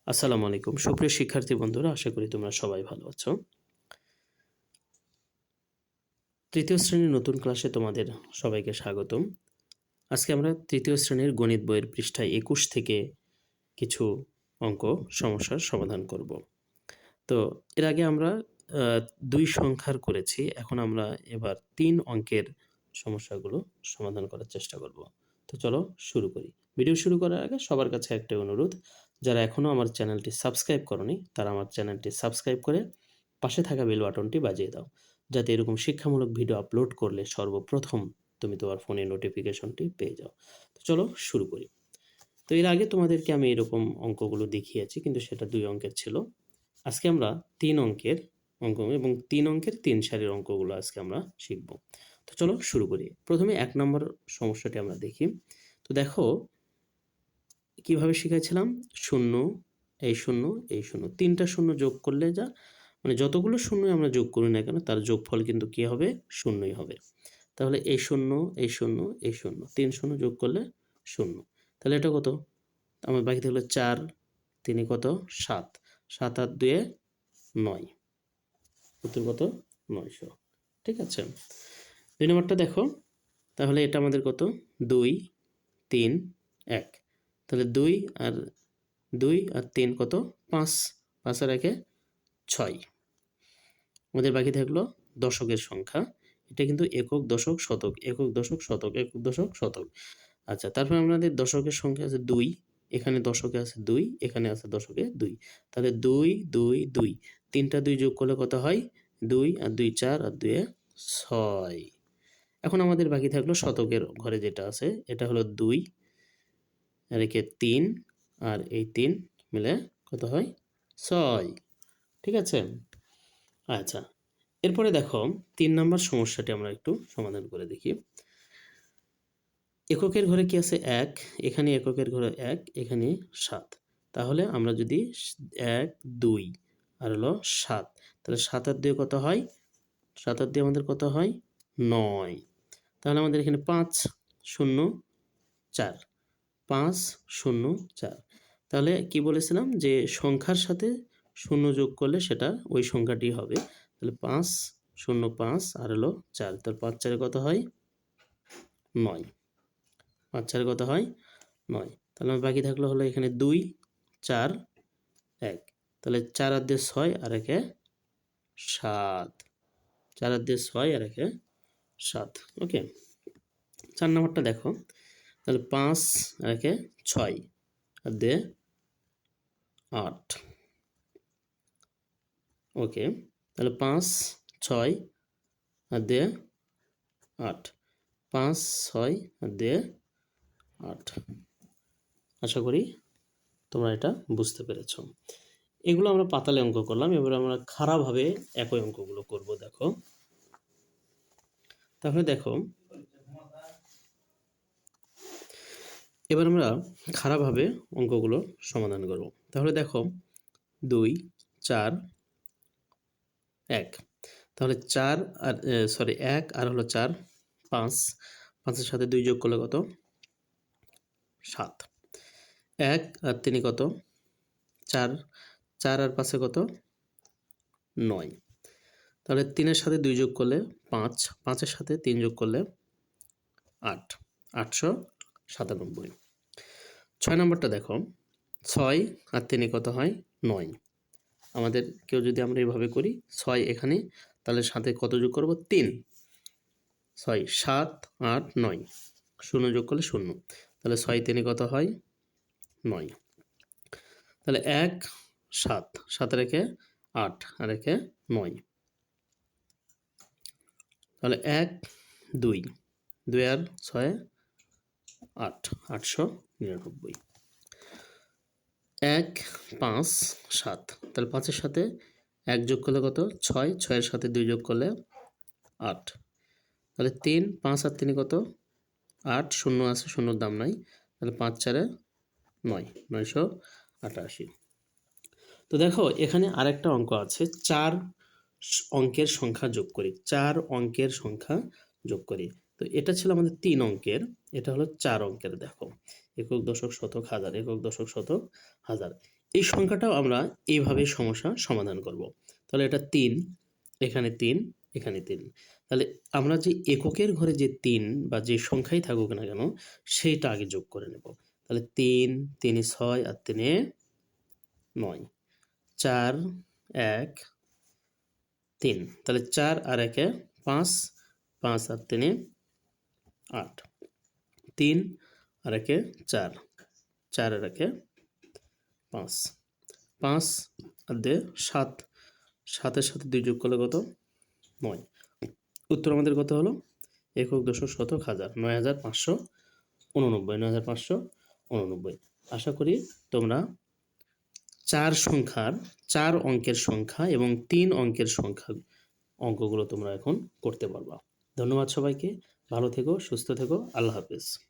আসসালামু আলাইকুম সুপ্রিয় শিক্ষার্থী বন্ধুরা, আশা করি তোমরা সবাই ভালো আছো। তৃতীয় শ্রেণীর নতুন ক্লাসে তোমাদের সবাইকে স্বাগতম। আজকে আমরা তৃতীয় শ্রেণীর গণিত বইয়ের পৃষ্ঠায় ২১ থেকে কিছু অঙ্ক সমস্যার সমাধান করব। তো এর আগে আমরা ২ সংখ্যার করেছি, এখন আমরা এবার ৩ অঙ্কের সমস্যাগুলো সমাধান করার চেষ্টা করব। তো চলো শুরু করি। ভিডিও শুরু করার আগে সবার কাছে একটাই অনুরোধ, যারা এখনও আমার চ্যানেলটি সাবস্ক্রাইব করনি তারা আমার চ্যানেলটি সাবস্ক্রাইব করে পাশে থাকা বেল বাটনটি বাজিয়ে দাও, যাতে এরকম শিক্ষামূলক ভিডিও আপলোড করলে সর্বপ্রথম তুমি তোমার ফোনে নোটিফিকেশনটি পেয়ে যাও। তো চলো শুরু করি। তো এর আগে তোমাদেরকে আমি এরকম অঙ্কগুলো দেখিয়েছি, কিন্তু সেটা ২ অঙ্কের ছিল। আজকে আমরা ৩ অঙ্কের অঙ্ক এবং ৩ অঙ্কের ৩ সারির অঙ্কগুলো আজকে আমরা শিখব। তো চলো শুরু করি। প্রথমে ১ নম্বর সমস্যাটি আমরা দেখি। তো দেখো কিভাবে শিখাইছিলাম, ০, এই ০, এই ০, ৩টা ০ যোগ করলে যা মানে যতগুলো শূন্যই আমরা যোগ করি না কেন তার যোগফল কিন্তু কি হবে? শূন্যই হবে। তাহলে এই ০, এই ০, এই ০, ৩ ০ যোগ করলে ০। তাহলে এটা কত? আমার বাকি থাকলো ৪, ৩ কত? ৭, ৭ আর ২ এ ৯। উত্তর কত? ৯০০। ঠিক আছে। ২ নম্বরটা দেখো, তাহলে এটা আমাদের কত? ২, ৩, ১। তাহলে ২ আর ৩ কত? ৫, ৫ আর ১ এ ৬। আমাদের বাকি থাকলো দশকের সংখ্যা। এটা কিন্তু একক, দশক, শতক, একক, দশক, শতক, একক, দশক, শতক। আচ্ছা, তারপরে আমাদের দশকের সংখ্যা আছে ২, এখানে দশকে আছে ২, এখানে আছে দশকে ২। তাহলে ২, ২, ২, ৩টা ২ যোগ করলে কত হয়? ২ আর ২ ৪ আর ২ এ ৬। এখন আমাদের বাকি থাকলো শতকের ঘরে যেটা আছে, এটা হলো ২, আর একে ৩, আর এই ৩ মিলে কত হয়? ৬। ঠিক আছে? আচ্ছা, এরপরে দেখো ৩ নম্বর সমস্যাটি আমরা একটু সমাধান করে দেখি। এককের ঘরে কি আছে? ১, এখানে এককের ঘরে ১, এখানে ৭। তাহলে আমরা যদি ১, ২ আর হলো ৭, তাহলে ৭ আর ২ কত হয়? ৭ আর ২ আমাদের কত হয়? ৯। তাহলে আমাদের এখানে ৫, ০, ৪, ৫, ০, ৪। তাহলে কি বলেছিলাম যে সংখ্যার সাথে ০ যোগ করলে সেটা ওই সংখ্যাটি হবে। তাহলে ৫, ০, ৫ আর হলো ৪। তাহলে ৫ ৪ কত হয়? ৯। ৫ ৪ কত হয়? ৯। তাহলে আমার বাকি থাকলো হলো এখানে ২, ৪, ১। তাহলে ৪ আর ২ ৬ আর ১ এ ৭। ৪ আর ২ ৬ আর ১ এ ৭। ওকে। ৪ নাম্বারটা দেখো। তাহলে ৫ আর ১ এ ৬ আর ২ এ ৮। ওকে। তাহলে ৫, ৬ আর ২ এ ৮। ৫, ৬ আর ২ এ ৮। আশা করি তোমরা এটা বুঝতে পেরেছ। এগুলো আমরা পাতালে অঙ্ক করলাম, এবার আমরা খাড়াভাবে একই অঙ্কগুলো করব। দেখো, তাহলে দেখো এবার আমরা খাড়াভাবে অঙ্কগুলো সমাধান করব। তাহলে দেখো ২, ৪, ১। তাহলে ৪ আর ১ আর হলো ৪, ৫, ৫-এর সাথে ২ যোগ করলে কত? ৭। ১ আর ৩ কত? ৪, ৪ আর ৫-এ কত? ৯। তাহলে ৩-এর সাথে ২ যোগ করলে ৫, ৫-এর সাথে ৩ যোগ করলে ৮, ৮৯৭। ৬ নম্বরটা দেখো, ৬ আর ৩ কত হয়? ৯। আমাদের কেউ যদি আমরা এভাবে করি, ৬ এখানে, তাহলে সাথে কত যোগ করব? ৩। ৬, ৭, ৮, ৯, ০ যোগ করলে ০। তাহলে ৬ ৩ কত হয়? ৯। তাহলে ১, ৭, ৭ আর ১ এ ৮ আর ১ এ ৯। তাহলে ১, ২, ২ আর ৬ ৮, ৮৯৯। ১, ৫, ৭। তাহলে ৫-এর সাথে ১ যোগ করলে কত? ৬, ৬-এর সাথে ২ যোগ করলে ৮। তাহলে ৩, ৫ আর ৩ কত? ৮, ০ আছে, ০র দাম নাই। তাহলে ৫ ৪-এ ৯, ৯৮৮। তো দেখো এখানে আরেকটা অঙ্ক আছে, ৪ অঙ্কের সংখ্যা যোগ করি। ৪ অঙ্কের সংখ্যা যোগ করি। তো এটা ছিল আমাদের ৩ অঙ্কের, এটা হলো ৪ অঙ্কের। দেখো, একক, দশক, শতক, হাজার, একক, দশক, শতক, হাজার। এই সংখ্যাটাও আমরা এইভাবে সমস্যা সমাধান করব। তাহলে এটা ৩, এখানে ৩, এখানে ৩। তাহলে আমরা যে এককের ঘরে যে ৩ বা যে সংখ্যাই থাকুক না কেন সেইটা আগে যোগ করে নেব। তাহলে ৩, ৩ × ৬ আর ৩ × ৯, ৪, ১, ৩। তাহলে ৪ আর ১ = ৫, ৫ আর ৩ = ৮, ৩ আর ১ = ৪, ৪ আর ১ = ৫, ৫ আর ২ = ৭, ৭ এর সাথে ২ যোগ করলে কত? ৯। উত্তর আমাদের কত হলো? একক, দশক, শতক, হাজার, ৯৫৮৯, ৯৫৮৯। আশা করি তোমরা ৪ সংখ্যার ৪ অঙ্কের সংখ্যা এবং ৩ অঙ্কের সংখ্যা অঙ্কগুলো তোমরা এখন করতে পারবা। ধন্যবাদ সবাইকে। ভালো থেকো, সুস্থ থেকো। আল্লাহ হাফেজ।